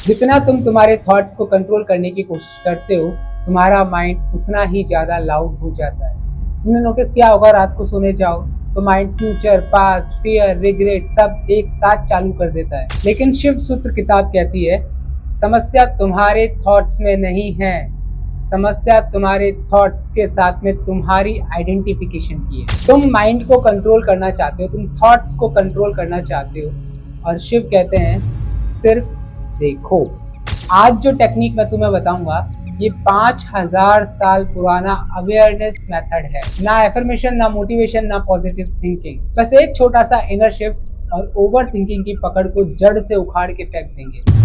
जितना तुम तुम्हारे थॉट्स को कंट्रोल करने की कोशिश करते हो, तुम्हारा माइंड उतना ही ज्यादा लाउड हो जाता है। तुमने नोटिस किया होगा, रात को सोने जाओ तो mind future, past, fear, regret सब एक साथ चालू कर देता है। लेकिन शिव सूत्र किताब कहती है, समस्या तुम्हारे थॉट्स में नहीं है, समस्या तुम्हारे थॉट्स के साथ में तुम्हारी आइडेंटिफिकेशन की है। तुम माइंड को कंट्रोल करना चाहते हो, तुम थॉट्स को कंट्रोल करना चाहते हो, और शिव कहते हैं सिर्फ देखो। आज जो टेक्निक मैं तुम्हें बताऊंगा, ये 5000 साल पुराना अवेयरनेस मेथड है। ना एफर्मेशन, ना मोटिवेशन, ना पॉजिटिव थिंकिंग, बस एक छोटा सा इनर शिफ्ट और ओवर थिंकिंग की पकड़ को जड़ से उखाड़ के फेंक देंगे।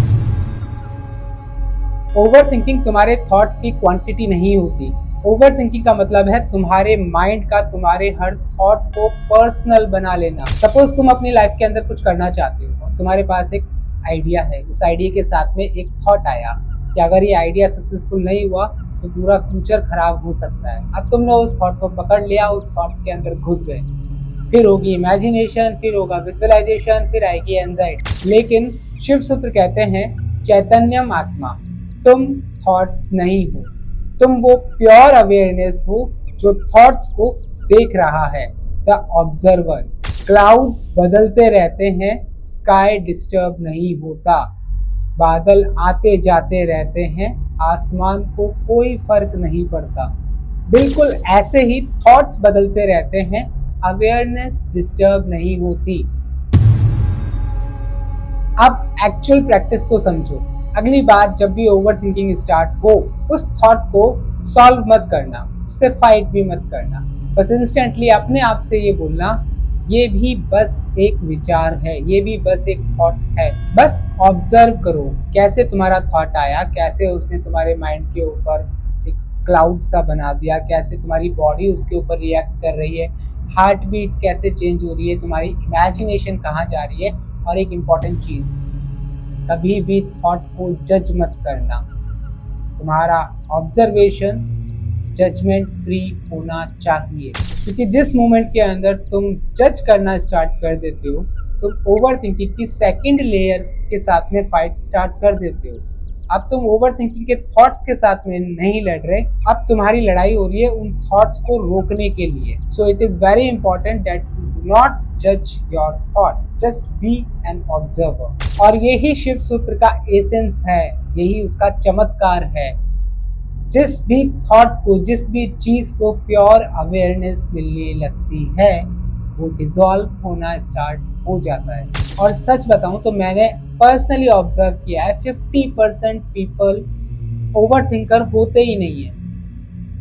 ओवर थिंकिंग तुम्हारे थॉट्स की क्वांटिटी नहीं होती। ओवर थिंकिंग का मतलब है तुम्हारे माइंड का तुम्हारे हर थॉट को पर्सनल बना लेना। सपोज तुम अपनी लाइफ के अंदर कुछ करना चाहते हो और तुम्हारे पास एक आइडिया है, उस आइडिया के साथ में एक थॉट आया कि अगर ये आइडिया सक्सेसफुल नहीं हुआ तो पूरा फ्यूचर खराब हो सकता है। अब तुमने उस थॉट को पकड़ लिया, उस थॉट के अंदर घुस गए, फिर होगी इमेजिनेशन, फिर होगा विजुअलाइजेशन, फिर आएगी एंजाइटी। लेकिन शिव सूत्र कहते हैं चैतन्यम आत्मा, तुम थॉट्स नहीं हो, तुम वो प्योर अवेयरनेस हो जो थॉट्स को देख रहा है, द ऑब्जर्वर। क्लाउड्स बदलते रहते हैं, स्काई डिस्टर्ब नहीं होता, बादल आते जाते रहते हैं, आसमान को कोई फर्क नहीं पड़ता। बिल्कुल ऐसे ही थॉट्स बदलते रहते हैं, अवेयरनेस डिस्टर्ब नहीं होती। अब एक्चुअल प्रैक्टिस को समझो। अगली बार जब भी ओवर थिंकिंग स्टार्ट हो, उस थॉट को सॉल्व मत करना, उससे फाइट भी मत करना, बस इंस्टेंटली अपने आप से ये बोलना, ये भी बस एक विचार है, ये भी बस एक थॉट है। बस ऑब्जर्व करो कैसे तुम्हारा थॉट आया, कैसे उसने तुम्हारे माइंड के ऊपर एक क्लाउड सा बना दिया, कैसे तुम्हारी बॉडी उसके ऊपर रिएक्ट कर रही है, हार्ट बीट कैसे चेंज हो रही है, तुम्हारी इमेजिनेशन कहाँ जा रही है। और एक इम्पॉर्टेंट चीज, कभी भी थॉट को जज मत करना। तुम्हारा ऑब्जर्वेशन जजमेंट फ्री होना चाहिए, क्योंकि जिस मोमेंट के अंदर तुम जज करना स्टार्ट कर देते हो, तुम ओवर थिंकिंग की सेकंड लेयर के साथ में फाइट स्टार्ट कर देते हो। अब तुम ओवर थिंकिंग के थॉट्स के साथ में नहीं लड़ रहे, अब तुम्हारी लड़ाई हो रही है उन थॉट्स को रोकने के लिए। So it is very important that you do not जज your thought, just be an observer. और यही शिव सूत्र का एसेंस है, यही उसका चमत्कार है। जिस भी थॉट को, जिस भी चीज को प्योर अवेयरनेस मिलने लगती है, वो डिसॉल्व होना स्टार्ट हो जाता है। और सच बताऊं तो मैंने पर्सनली ऑब्जर्व किया है, 50% पीपल ओवर थिंकर होते ही नहीं है।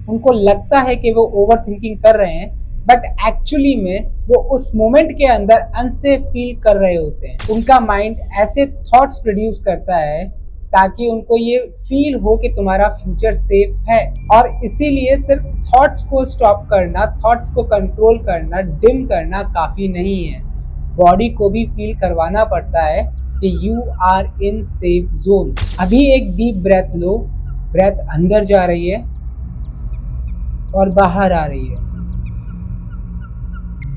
उनको लगता है कि वो ओवर थिंकिंग कर रहे हैं, बट एक्चुअली में वो उस मोमेंट के अंदर अनसेफ फील कर रहे होते हैं। उनका माइंड ऐसे थॉट्स प्रोड्यूस करता है ताकि उनको ये फील हो कि तुम्हारा फ्यूचर सेफ है। और इसीलिए सिर्फ थॉट्स को स्टॉप करना, थॉट्स को कंट्रोल करना, डिम करना काफी नहीं है। बॉडी को भी फील करवाना पड़ता है कि you are in safe zone. अभी एक डीप ब्रेथ लो, ब्रेथ अंदर जा रही है और बाहर आ रही है।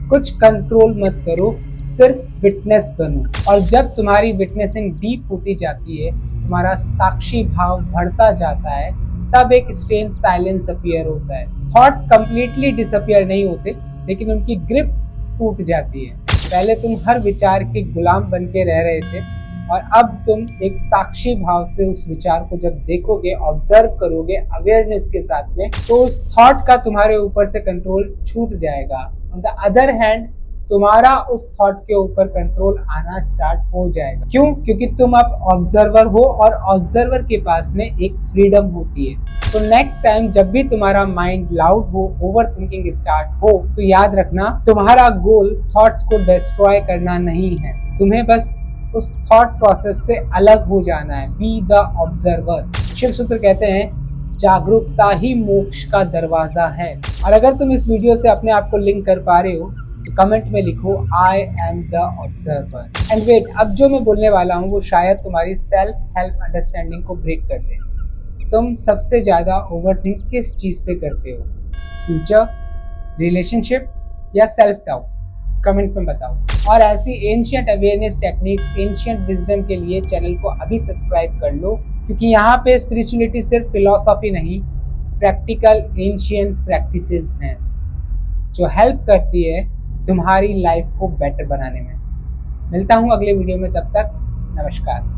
कुछ कंट्रोल मत करो, सिर्फ विटनेस बनो। और जब तुम्हारी विटनेसिंग डीप होती जाती है, तुम्हारा साक्षी भाव बढ़ता जाता है, तब एक स्ट्रेंज साइलेंस अपीयर होता है। थॉट्स कंप्लीटली डिसअपीयर नहीं होते, लेकिन उनकी ग्रिप टूट जाती है। पहले तुम हर विचार के गुलाम बन के रह रहे थे, और अब तुम एक साक्षी भाव से उस विचार को जब देखोगे, ऑब्जर्व करोगे अवेयरनेस के साथ में, तो उस थॉट का तुम्हारे ऊपर से कंट्रोल छूट जाएगा। ऑन द अदर हैंड, तुम्हारा उस थॉट के ऊपर कंट्रोल आना स्टार्ट हो जाएगा। क्यों? क्योंकि तुम अब ऑब्जर्वर हो, और ऑब्जर्वर के पास में एक फ्रीडम होती है। तो नेक्स्ट टाइम जब भी तुम्हारा माइंड लाउड हो, ओवर थिंकिंग स्टार्ट हो, तो याद रखना, तुम्हारा गोल थॉट्स को डिस्ट्रॉय करना नहीं है, तुम्हें बस उस थॉट प्रोसेस से अलग हो जाना है। Be the observer. शिव सूत्र कहते हैं जागरूकता ही मोक्ष का दरवाजा है। और अगर तुम इस वीडियो से अपने आप को लिंक कर पा रहे हो, तो कमेंट में लिखो I am the observer. And wait, अब जो मैं बोलने वाला हूँ वो शायद तुम्हारी सेल्फ हेल्प अंडरस्टैंडिंग को ब्रेक कर दे। तुम सबसे ज्यादा ओवरथिंक किस चीज पे करते हो? फ्यूचर, रिलेशनशिप या सेल्फ डाउट? कमेंट में बताओ। और ऐसी ancient awareness techniques, ancient wisdom के लिए चैनल को अभी सब्सक्राइब कर लो, क्योंकि यहाँ पे स्पिरिचुअलिटी सिर्फ फिलॉसफी नहीं, प्रैक्टिकल एंशियंट प्रैक्टिसेस हैं जो हेल्प करती है तुम्हारी लाइफ को बेटर बनाने में। मिलता हूँ अगले वीडियो में, तब तक नमस्कार।